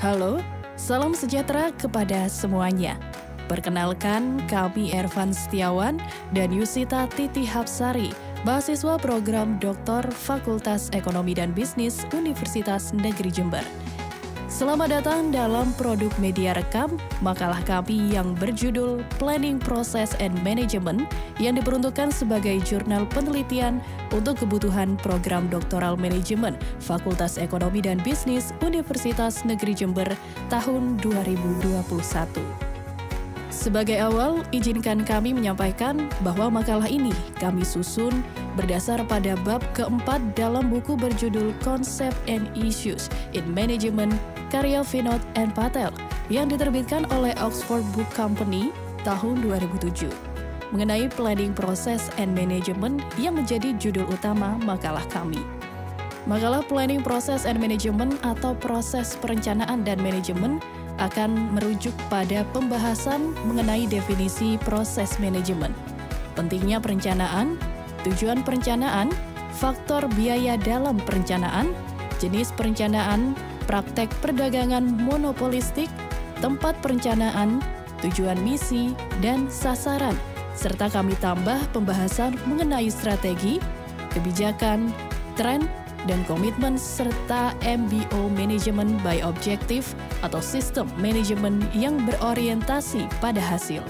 Halo, salam sejahtera kepada semuanya. Perkenalkan, kami Ervan Setiawan dan Yusita Titi Hapsari, mahasiswa program Doktor Fakultas Ekonomi dan Bisnis Universitas Negeri Jember. Selamat datang dalam produk media rekam, makalah kami yang berjudul Planning Process and Management yang diperuntukkan sebagai jurnal penelitian untuk kebutuhan program doktoral manajemen Fakultas Ekonomi dan Bisnis Universitas Negeri Jember tahun 2021. Sebagai awal, izinkan kami menyampaikan bahwa makalah ini kami susun berdasar pada bab keempat dalam buku berjudul Concept and Issues in Management karya Vinod and Patel yang diterbitkan oleh Oxford Book Company tahun 2007 mengenai Planning Process and Management yang menjadi judul utama makalah kami. Makalah Planning Process and Management atau proses perencanaan dan manajemen akan merujuk pada pembahasan mengenai definisi proses manajemen, pentingnya perencanaan, tujuan perencanaan, faktor biaya dalam perencanaan, jenis perencanaan, praktek perdagangan monopolistik, tempat perencanaan, tujuan misi, dan sasaran, serta kami tambah pembahasan mengenai strategi, kebijakan, tren, dan komitmen, serta MBO Management by Objective atau sistem manajemen yang berorientasi pada hasil.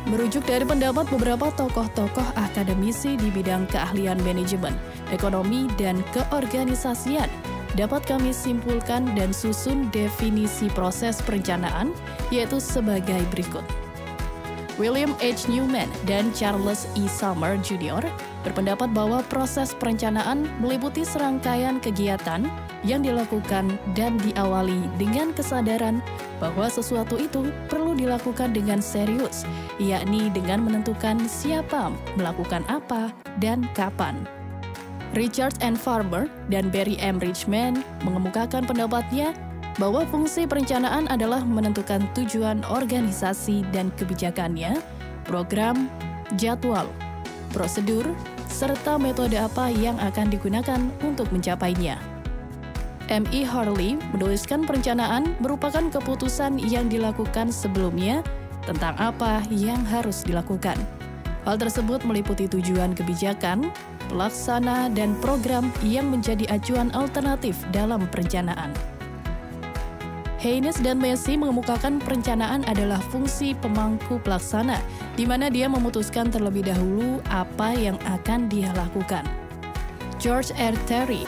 Merujuk dari pendapat beberapa tokoh-tokoh akademisi di bidang keahlian manajemen, ekonomi, dan keorganisasian, dapat kami simpulkan dan susun definisi proses perencanaan, yaitu sebagai berikut. William H. Newman dan Charles E. Summer Jr. berpendapat bahwa proses perencanaan meliputi serangkaian kegiatan yang dilakukan dan diawali dengan kesadaran bahwa sesuatu itu perlu dilakukan dengan serius, yakni dengan menentukan siapa melakukan apa dan kapan. Richard N. Farmer dan Barry M. Richman mengemukakan pendapatnya bahwa fungsi perencanaan adalah menentukan tujuan organisasi dan kebijakannya, program, jadwal, prosedur, serta metode apa yang akan digunakan untuk mencapainya. M. E. Harley menuliskan perencanaan merupakan keputusan yang dilakukan sebelumnya tentang apa yang harus dilakukan. Hal tersebut meliputi tujuan kebijakan, pelaksana, dan program yang menjadi acuan alternatif dalam perencanaan. Haynes dan Massey mengemukakan perencanaan adalah fungsi pemangku pelaksana, di mana dia memutuskan terlebih dahulu apa yang akan dia lakukan. George R. Terry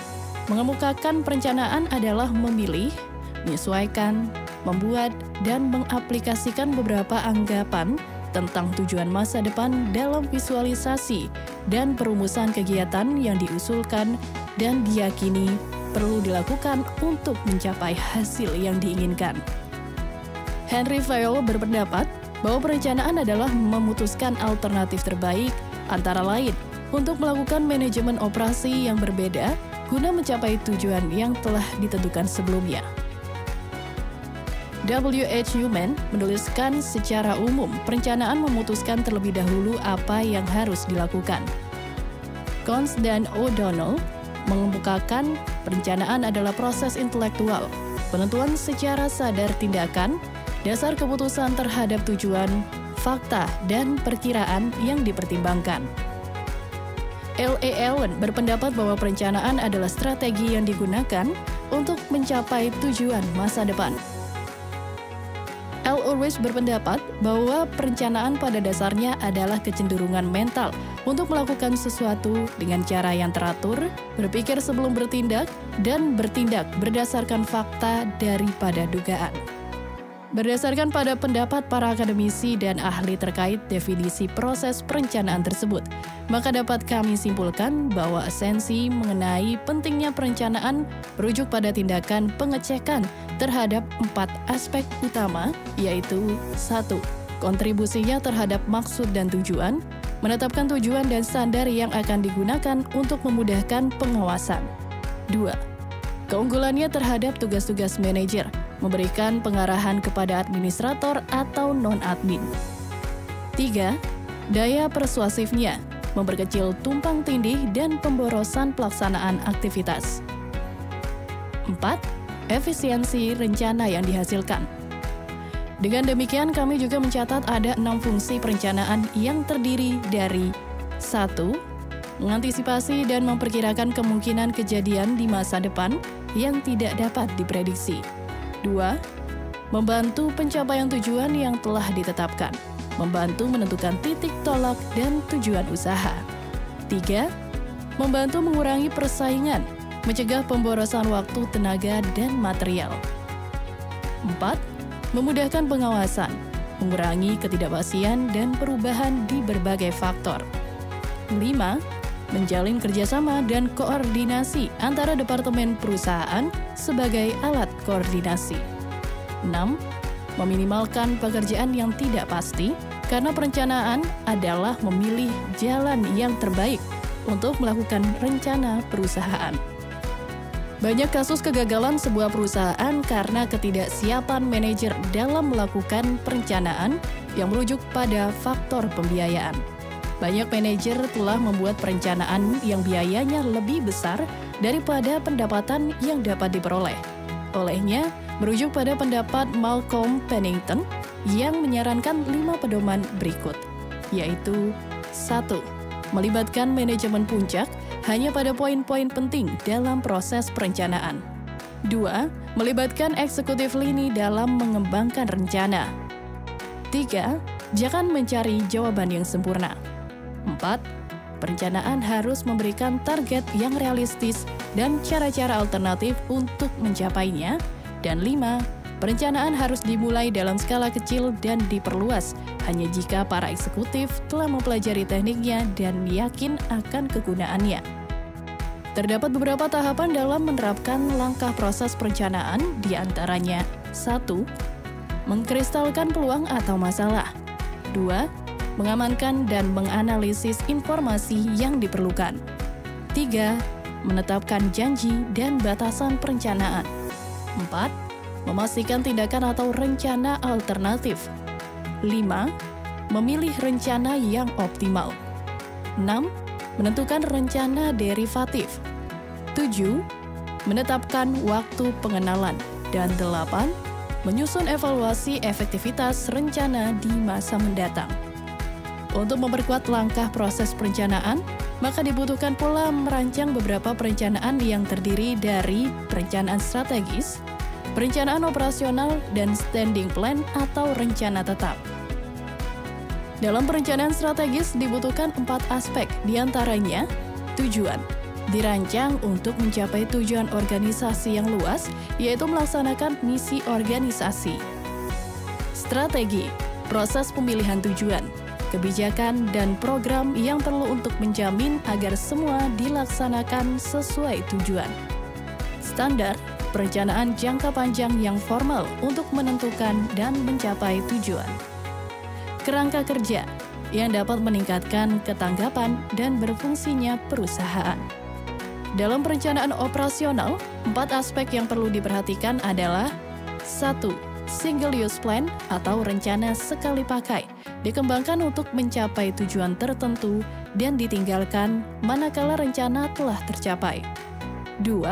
mengemukakan perencanaan adalah memilih, menyesuaikan, membuat, dan mengaplikasikan beberapa anggapan tentang tujuan masa depan dalam visualisasi dan perumusan kegiatan yang diusulkan dan diyakini perlu dilakukan untuk mencapai hasil yang diinginkan. Henry Fayol berpendapat bahwa perencanaan adalah memutuskan alternatif terbaik antara lain untuk melakukan manajemen operasi yang berbeda guna mencapai tujuan yang telah ditentukan sebelumnya. W. H. Newman menuliskan secara umum perencanaan memutuskan terlebih dahulu apa yang harus dilakukan. Cons dan O'Donnell mengemukakan perencanaan adalah proses intelektual, penentuan secara sadar tindakan, dasar keputusan terhadap tujuan, fakta, dan perkiraan yang dipertimbangkan. L. E. Allen berpendapat bahwa perencanaan adalah strategi yang digunakan untuk mencapai tujuan masa depan. L. Ulrich berpendapat bahwa perencanaan pada dasarnya adalah kecenderungan mental untuk melakukan sesuatu dengan cara yang teratur, berpikir sebelum bertindak, dan bertindak berdasarkan fakta daripada dugaan. Berdasarkan pada pendapat para akademisi dan ahli terkait definisi proses perencanaan tersebut, maka dapat kami simpulkan bahwa esensi mengenai pentingnya perencanaan merujuk pada tindakan pengecekan terhadap 4 aspek utama, yaitu 1. Kontribusinya terhadap maksud dan tujuan, menetapkan tujuan dan standar yang akan digunakan untuk memudahkan pengawasan. 2. Keunggulannya terhadap tugas-tugas manajer, memberikan pengarahan kepada administrator atau non-admin. 3. Daya persuasifnya, memperkecil tumpang tindih dan pemborosan pelaksanaan aktivitas. 4. efisiensi rencana yang dihasilkan. Dengan demikian, kami juga mencatat ada 6 fungsi perencanaan yang terdiri dari 1. Mengantisipasi dan memperkirakan kemungkinan kejadian di masa depan yang tidak dapat diprediksi. 2. Membantu pencapaian tujuan yang telah ditetapkan, membantu menentukan titik tolak dan tujuan usaha. 3. Membantu mengurangi persaingan, mencegah pemborosan waktu, tenaga, dan material. 4. Memudahkan pengawasan, mengurangi ketidakpastian dan perubahan di berbagai faktor. 5. Menjalin kerjasama dan koordinasi antara departemen perusahaan sebagai alat koordinasi. 6. Meminimalkan pekerjaan yang tidak pasti karena perencanaan adalah memilih jalan yang terbaik untuk melakukan rencana perusahaan. Banyak kasus kegagalan sebuah perusahaan karena ketidaksiapan manajer dalam melakukan perencanaan yang merujuk pada faktor pembiayaan. Banyak manajer telah membuat perencanaan yang biayanya lebih besar daripada pendapatan yang dapat diperoleh. Olehnya, merujuk pada pendapat Malcolm Pennington yang menyarankan 5 pedoman berikut, yaitu 1. Melibatkan manajemen puncak hanya pada poin-poin penting dalam proses perencanaan. 2. Melibatkan eksekutif lini dalam mengembangkan rencana. 3. Jangan mencari jawaban yang sempurna. 4. Perencanaan harus memberikan target yang realistis dan cara-cara alternatif untuk mencapainya. Dan 5. Perencanaan harus dimulai dalam skala kecil dan diperluas hanya jika para eksekutif telah mempelajari tekniknya dan yakin akan kegunaannya. Terdapat beberapa tahapan dalam menerapkan langkah proses perencanaan, di antaranya 1. Mengkristalkan peluang atau masalah. 2. Mengamankan dan menganalisis informasi yang diperlukan. 3. Menetapkan janji dan batasan perencanaan. 4. Memastikan tindakan atau rencana alternatif. 5. Memilih rencana yang optimal. 6. Menentukan rencana derivatif. 7. Menetapkan waktu pengenalan. Dan 8. Menyusun evaluasi efektivitas rencana di masa mendatang. Untuk memperkuat langkah proses perencanaan, maka dibutuhkan pula merancang beberapa perencanaan yang terdiri dari perencanaan strategis, perencanaan operasional, dan standing plan atau rencana tetap. Dalam perencanaan strategis dibutuhkan 4 aspek, diantaranya tujuan. Dirancang untuk mencapai tujuan organisasi yang luas, yaitu melaksanakan misi organisasi. Strategi, proses pemilihan tujuan, kebijakan, dan program yang perlu untuk menjamin agar semua dilaksanakan sesuai tujuan. Standar, perencanaan jangka panjang yang formal untuk menentukan dan mencapai tujuan. Kerangka kerja yang dapat meningkatkan ketanggapan dan berfungsinya perusahaan. Dalam perencanaan operasional, 4 aspek yang perlu diperhatikan adalah 1. Single use plan atau rencana sekali pakai dikembangkan untuk mencapai tujuan tertentu dan ditinggalkan manakala rencana telah tercapai. 2.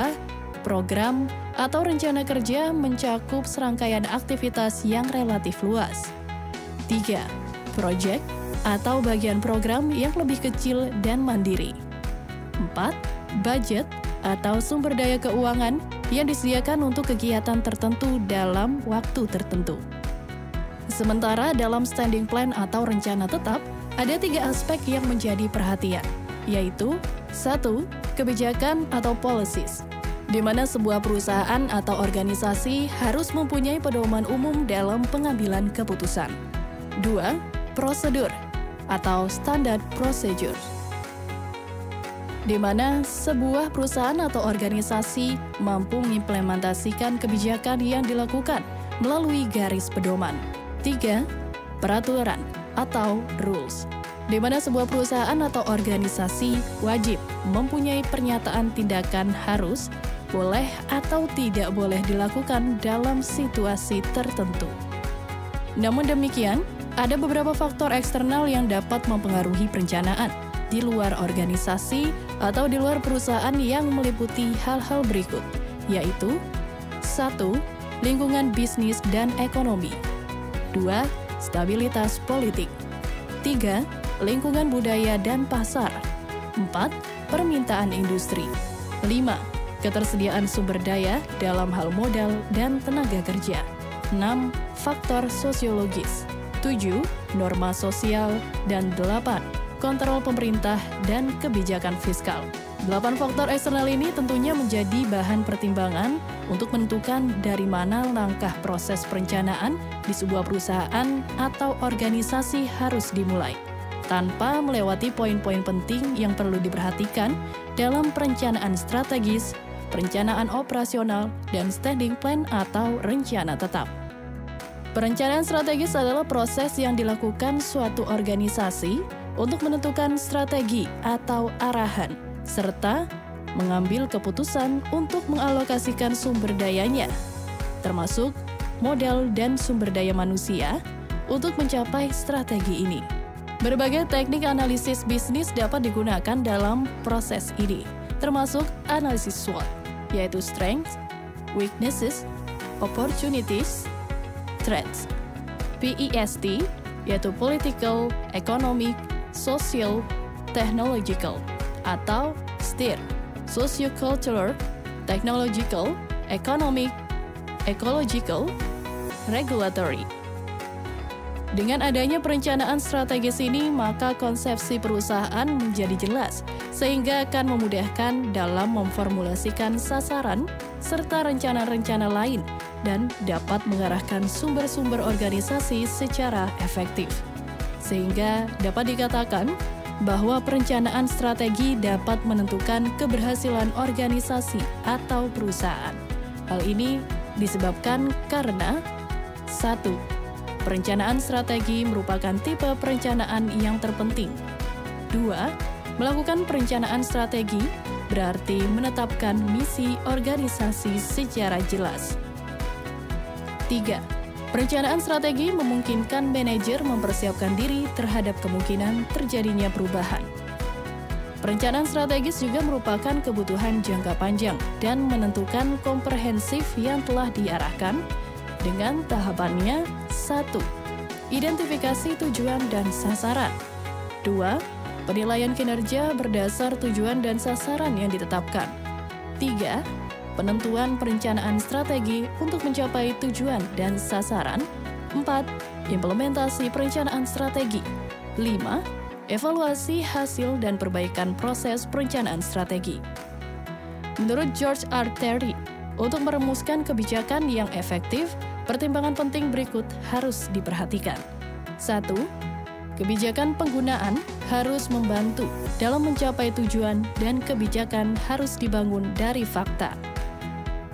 Program atau rencana kerja mencakup serangkaian aktivitas yang relatif luas. 3. Project atau bagian program yang lebih kecil dan mandiri. 4. Budget atau sumber daya keuangan yang disediakan untuk kegiatan tertentu dalam waktu tertentu. Sementara dalam standing plan atau rencana tetap, ada 3 aspek yang menjadi perhatian, yaitu 1. Kebijakan atau policies, di mana sebuah perusahaan atau organisasi harus mempunyai pedoman umum dalam pengambilan keputusan. 2. Prosedur atau standard procedure, di mana sebuah perusahaan atau organisasi mampu mengimplementasikan kebijakan yang dilakukan melalui garis pedoman. 3. Peraturan atau rules, di mana sebuah perusahaan atau organisasi wajib mempunyai pernyataan tindakan harus, boleh atau tidak boleh dilakukan dalam situasi tertentu. Namun demikian, ada beberapa faktor eksternal yang dapat mempengaruhi perencanaan di luar organisasi atau di luar perusahaan yang meliputi hal-hal berikut, yaitu 1. Lingkungan bisnis dan ekonomi. 2. Stabilitas politik. 3. Lingkungan budaya dan pasar. 4. Permintaan industri. 5. Ketersediaan sumber daya dalam hal modal dan tenaga kerja. 6. Faktor sosiologis. 7. Norma sosial. Dan 8. Kontrol pemerintah dan kebijakan fiskal. 8 faktor eksternal ini tentunya menjadi bahan pertimbangan untuk menentukan dari mana langkah proses perencanaan di sebuah perusahaan atau organisasi harus dimulai, tanpa melewati poin-poin penting yang perlu diperhatikan dalam perencanaan strategis, perencanaan operasional, dan standing plan atau rencana tetap. Perencanaan strategis adalah proses yang dilakukan suatu organisasi untuk menentukan strategi atau arahan, serta mengambil keputusan untuk mengalokasikan sumber dayanya, termasuk modal dan sumber daya manusia, untuk mencapai strategi ini. Berbagai teknik analisis bisnis dapat digunakan dalam proses ini, termasuk analisis SWOT, yaitu strengths, weaknesses, opportunities, threats, PEST, yaitu political, economic, social, technological, atau STIR, Sociocultural, Technological, Economic, Ecological, Regulatory. Dengan adanya perencanaan strategis ini, maka konsepsi perusahaan menjadi jelas, sehingga akan memudahkan dalam memformulasikan sasaran serta rencana-rencana lain dan dapat mengarahkan sumber-sumber organisasi secara efektif. Sehingga dapat dikatakan bahwa perencanaan strategi dapat menentukan keberhasilan organisasi atau perusahaan. Hal ini disebabkan karena 1. Perencanaan strategi merupakan tipe perencanaan yang terpenting. 2. Melakukan perencanaan strategi berarti menetapkan misi organisasi secara jelas. 3. Perencanaan strategi memungkinkan manajer mempersiapkan diri terhadap kemungkinan terjadinya perubahan. Perencanaan strategis juga merupakan kebutuhan jangka panjang dan menentukan komprehensif yang telah diarahkan dengan tahapannya. 1. Identifikasi tujuan dan sasaran. 2. Penilaian kinerja berdasar tujuan dan sasaran yang ditetapkan. 3. Penentuan perencanaan strategi untuk mencapai tujuan dan sasaran. 4. Implementasi perencanaan strategi. 5. Evaluasi hasil dan perbaikan proses perencanaan strategi. Menurut George R. Terry, untuk merumuskan kebijakan yang efektif, pertimbangan penting berikut harus diperhatikan. 1. Kebijakan penggunaan harus membantu dalam mencapai tujuan dan kebijakan harus dibangun dari fakta.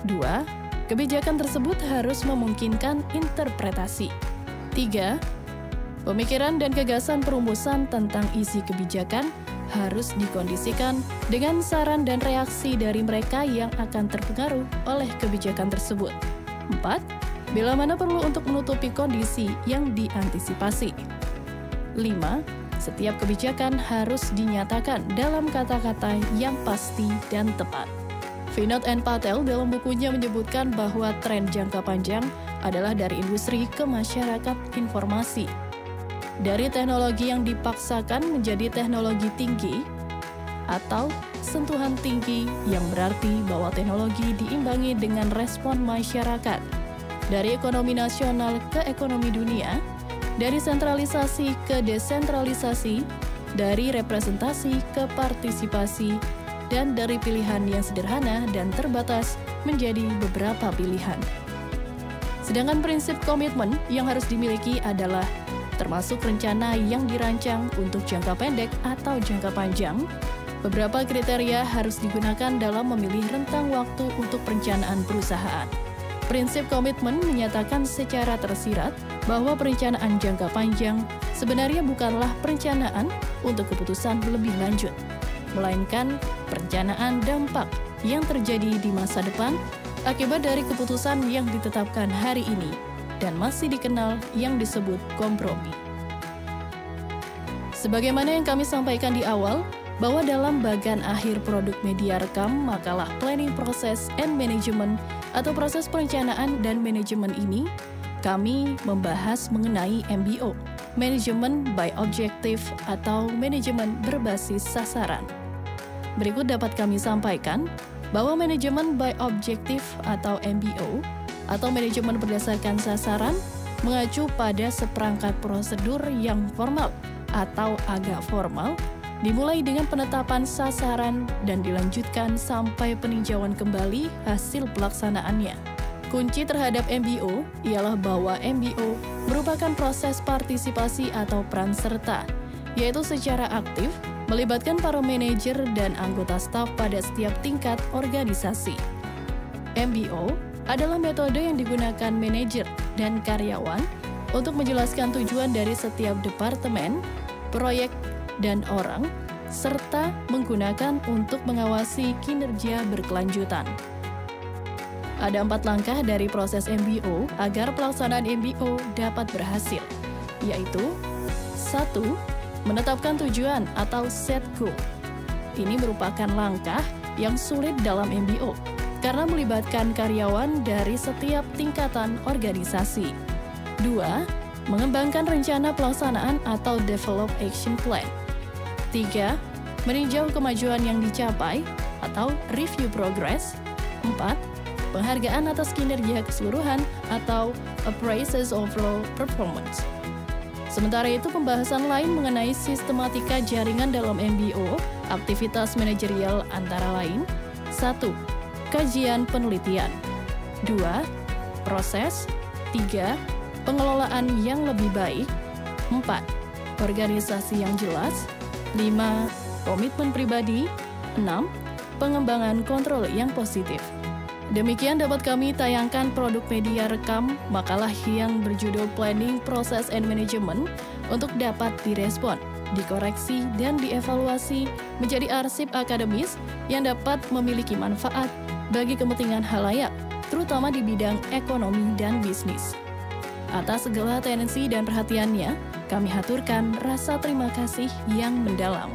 2. Kebijakan tersebut harus memungkinkan interpretasi. 3. Pemikiran dan gagasan perumusan tentang isi kebijakan harus dikondisikan dengan saran dan reaksi dari mereka yang akan terpengaruh oleh kebijakan tersebut. 4. Bila mana perlu untuk menutupi kondisi yang diantisipasi. 5. Setiap kebijakan harus dinyatakan dalam kata-kata yang pasti dan tepat. Vinod and Patel dalam bukunya menyebutkan bahwa tren jangka panjang adalah dari industri ke masyarakat informasi. Dari teknologi yang dipaksakan menjadi teknologi tinggi atau sentuhan tinggi yang berarti bahwa teknologi diimbangi dengan respon masyarakat. Dari ekonomi nasional ke ekonomi dunia, dari sentralisasi ke desentralisasi, dari representasi ke partisipasi, dan dari pilihan yang sederhana dan terbatas menjadi beberapa pilihan. Sedangkan prinsip komitmen yang harus dimiliki adalah termasuk rencana yang dirancang untuk jangka pendek atau jangka panjang. Beberapa kriteria harus digunakan dalam memilih rentang waktu untuk perencanaan perusahaan. Prinsip komitmen menyatakan secara tersirat bahwa perencanaan jangka panjang sebenarnya bukanlah perencanaan untuk keputusan lebih lanjut, melainkan perencanaan dampak yang terjadi di masa depan akibat dari keputusan yang ditetapkan hari ini dan masih dikenal yang disebut kompromi. Sebagaimana yang kami sampaikan di awal, bahwa dalam bagian akhir produk media rekam makalah Planning Process and Management atau proses perencanaan dan manajemen ini, kami membahas mengenai MBO, Management by Objective atau manajemen berbasis sasaran. Berikut dapat kami sampaikan bahwa manajemen by Objective atau MBO atau manajemen berdasarkan sasaran mengacu pada seperangkat prosedur yang formal atau agak formal, dimulai dengan penetapan sasaran dan dilanjutkan sampai peninjauan kembali hasil pelaksanaannya. Kunci terhadap MBO ialah bahwa MBO merupakan proses partisipasi atau peran serta, yaitu secara aktif melibatkan para manajer dan anggota staf pada setiap tingkat organisasi. MBO adalah metode yang digunakan manajer dan karyawan untuk menjelaskan tujuan dari setiap departemen, proyek, dan orang, serta menggunakan untuk mengawasi kinerja berkelanjutan. Ada 4 langkah dari proses MBO agar pelaksanaan MBO dapat berhasil, yaitu 1. Menetapkan tujuan atau set goal. Ini merupakan langkah yang sulit dalam MBO karena melibatkan karyawan dari setiap tingkatan organisasi. 2. Mengembangkan rencana pelaksanaan atau develop action plan. 3. Meninjau kemajuan yang dicapai atau review progress. 4. Penghargaan atas kinerja keseluruhan atau appraisals overall performance. Sementara itu, pembahasan lain mengenai sistematika jaringan dalam MBO, aktivitas manajerial antara lain: 1. Kajian penelitian. 2. Proses. 3. Pengelolaan yang lebih baik. 4. Organisasi yang jelas. 5. Komitmen pribadi. 6. Pengembangan kontrol yang positif. Demikian dapat kami tayangkan produk media rekam makalah yang berjudul Planning, Process, and Management untuk dapat direspon, dikoreksi, dan dievaluasi menjadi arsip akademis yang dapat memiliki manfaat bagi kepentingan halayak, terutama di bidang ekonomi dan bisnis. Atas segala atensi dan perhatiannya, kami haturkan rasa terima kasih yang mendalam.